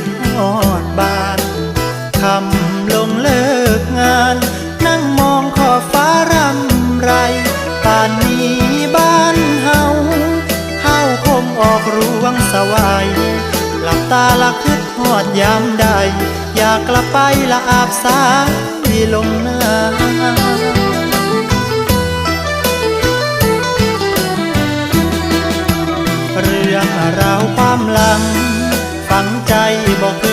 ดฮอดบ้านคำลงเลิกงานนั่งมองขอบฟ้ารำไรป่านนี้บ้านเฮาคงออกรวงสวายหลับตาละคิดฮอดยามใดอยากกลับไปละอาบสายลงหน้าเรื่องราวความหลังฝังใจบอกเค